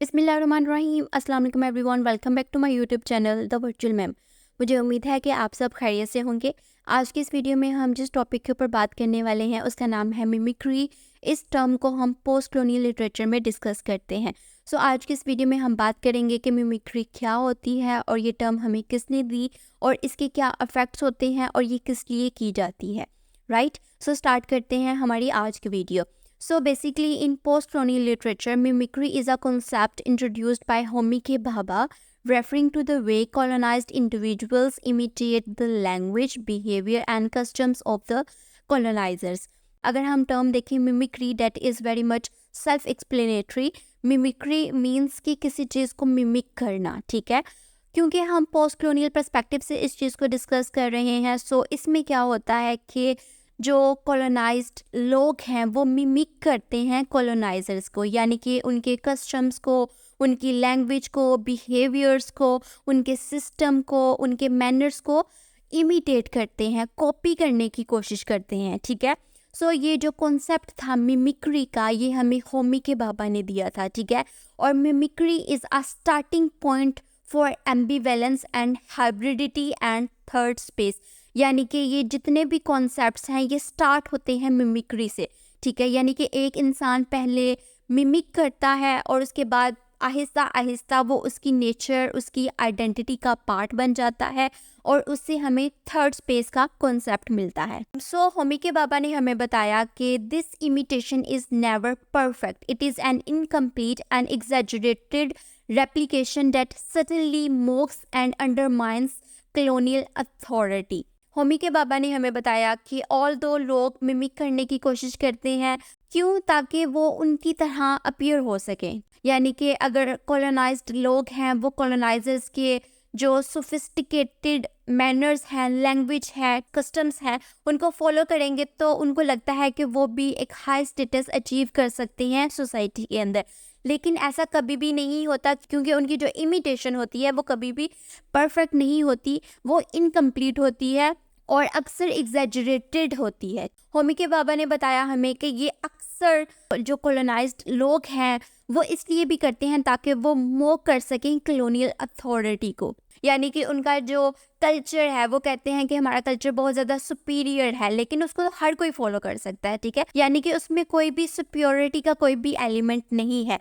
बिस्मिल्लाहिर्रहमानिर्रहीम। अस्सलाम वालेकुम everyone, welcome back to my YouTube channel the virtual ma'am. मुझे उम्मीद है कि आप सब खैरियत से होंगे। आज की इस वीडियो में हम जिस टॉपिक के ऊपर बात करने वाले हैं उसका नाम है मिमिक्री। इस टर्म को हम पोस्ट कॉलोनियल लिटरेचर में डिस्कस करते हैं। आज की इस वीडियो में हम बात करेंगे कि मिमिक्री क्या होती है और ये टर्म हमें किसने दी और इसके क्या इफ़ेक्ट्स होते हैं और ये किस लिए की जाती है। राइट, स्टार्ट करते हैं हमारी आज की video. So basically, in post-colonial literature, mimicry is a concept introduced by Homi Bhabha, referring to the way colonized individuals imitate the language, behavior and customs of the colonizers. अगर हम term देखें mimicry, that is very much self-explanatory. Mimicry means कि किसी चीज़ को mimic करना, ठीक है। क्योंकि हम पोस्ट कॉलोनियल पर्सपेक्टिव से इस चीज़ को डिस्कस कर रहे हैं, इसमें क्या होता है कि जो कॉलोनाइज्ड लोग हैं वो मिमिक करते हैं कॉलोनाइजर्स को, यानी कि उनके कस्टम्स को, उनकी लैंग्वेज को, बिहेवियर्स को, उनके सिस्टम को, उनके मैनर्स को इमिटेट करते हैं, कॉपी करने की कोशिश करते हैं, ठीक है। ये जो कॉन्सेप्ट था मिमिक्री का, ये हमें होमी के भाभा ने दिया था, ठीक है। और mimicry is a starting point for ambivalence and hybridity and third space, यानी कि ये जितने भी कॉन्सेप्ट्स हैं ये स्टार्ट होते हैं मिमिक्री से, ठीक है। यानी कि एक इंसान पहले मिमिक करता है और उसके बाद आहिस्ता आहिस्ता वो उसकी नेचर, उसकी आइडेंटिटी का पार्ट बन जाता है और उससे हमें थर्ड स्पेस का कॉन्सेप्ट मिलता है। होमी के बाबा ने हमें बताया कि this imitation is never perfect, it is an incomplete and exaggerated replication that subtly mocks and undermines colonial authority. Homi के बाबा ने हमें बताया कि ऑल दो लोग मिमिक करने की कोशिश करते हैं, क्यों? ताकि वो उनकी तरह अपीयर हो सके। यानी कि अगर कॉलोनाइज्ड लोग हैं वो कॉलोनाइजर्स के जो सोफिस्टिकेटेड मैनर्स हैं, लैंग्वेज है, कस्टम्स हैं, उनको फॉलो करेंगे तो उनको लगता है कि वो भी एक हाई स्टेटस अचीव कर सकते हैं सोसाइटी के अंदर। लेकिन ऐसा कभी भी नहीं होता, क्योंकि उनकी जो इमिटेशन होती है वो कभी भी परफेक्ट नहीं होती, वो इनकम्प्लीट होती है और अक्सर एग्जैजरेटेड होती है। होमी के बाबा ने बताया हमें कि ये अक्सर जो कॉलोनाइज्ड लोग हैं वो इसलिए भी करते हैं ताकि वो मोक कर सकें कॉलोनियल अथॉरिटी को, यानी कि उनका जो कल्चर है वो कहते हैं कि हमारा कल्चर बहुत ज़्यादा सुपीरियर है, लेकिन उसको हर कोई फॉलो कर सकता है, ठीक है। यानी कि उसमें कोई भी सुपीरियरिटी का कोई भी एलिमेंट नहीं है।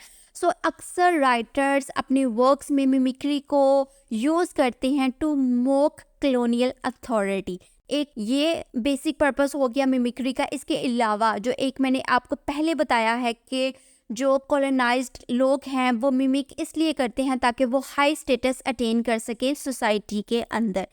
अक्सर राइटर्स अपने वर्क्स में मिमिक्री को यूज़ करते हैं टू मोक कॉलोनियल अथॉरिटी। एक ये बेसिक पर्पस हो गया मिमिक्री का। इसके अलावा जो एक मैंने आपको पहले बताया है कि जो कॉलोनाइज्ड लोग हैं वो मिमिक इसलिए करते हैं ताकि वो हाई स्टेटस अटेन कर सके सोसाइटी के अंदर।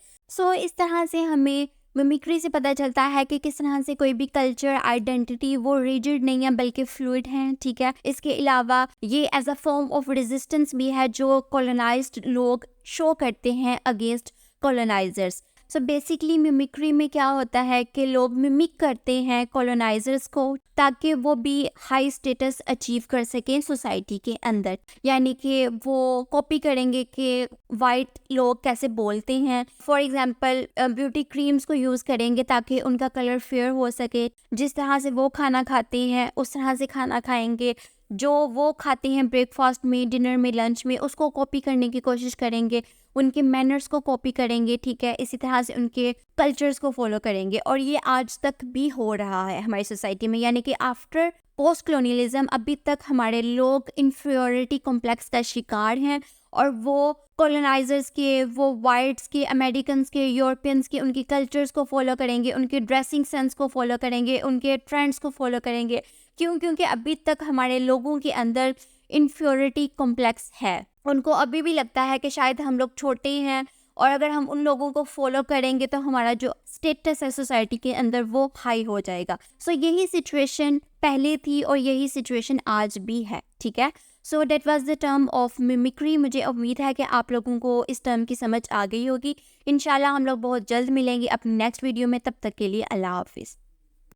इस तरह से हमें मिमिक्री से पता चलता है कि किस तरह से कोई भी कल्चर, आइडेंटिटी वो रिजिड नहीं है बल्कि फ्लूइड है, ठीक है। इसके अलावा ये as a form of resistance भी है जो कॉलोनाइज्ड लोग शो करते हैं अगेंस्ट कॉलोनाइजर्स। बेसिकली मिमिक्री में क्या होता है कि लोग मिमिक करते हैं कॉलोनाइजर्स को ताकि वो भी हाई स्टेटस अचीव कर सकें सोसाइटी के अंदर। यानी कि वो कॉपी करेंगे कि वाइट लोग कैसे बोलते हैं। फॉर एग्जांपल ब्यूटी क्रीम्स को यूज़ करेंगे ताकि उनका कलर फेयर हो सके। जिस तरह से वो खाना खाते हैं उस तरह से खाना खाएंगे। जो वो खाते हैं ब्रेकफास्ट में, डिनर में, लंच में, उसको कॉपी करने की कोशिश करेंगे। उनके मैनर्स को कॉपी करेंगे, ठीक है। इसी तरह से उनके कल्चर्स को फॉलो करेंगे और ये आज तक भी हो रहा है हमारी सोसाइटी में। यानी कि आफ्टर पोस्ट कॉलोनियलिज्म अभी तक हमारे लोग इन्फीरियरिटी कॉम्प्लेक्स का शिकार हैं और वो कॉलोनाइजर्स के, वो वाइट्स के, अमेरिकन्स के, यूरोपियंस के, उनके कल्चर्स को फॉलो करेंगे, उनके ड्रेसिंग सेंस को फॉलो करेंगे, उनके ट्रेंड्स को फॉलो करेंगे। क्यों? क्योंकि अभी तक हमारे लोगों के अंदर इन्फीरियरिटी कॉम्प्लेक्स है। उनको अभी भी लगता है कि शायद हम लोग छोटे हैं और अगर हम उन लोगों को फॉलो करेंगे तो हमारा जो स्टेटस है सोसाइटी के अंदर वो हाई हो जाएगा। यही सिचुएशन पहले थी और यही सिचुएशन आज भी है, ठीक है। That was the term of mimicry. मुझे उम्मीद है कि आप लोगों को इस टर्म की समझ आ गई होगी। इंशाल्लाह हम लोग बहुत जल्द मिलेंगे अपनी नेक्स्ट वीडियो में। तब तक के लिए अल्लाह हाफिज़।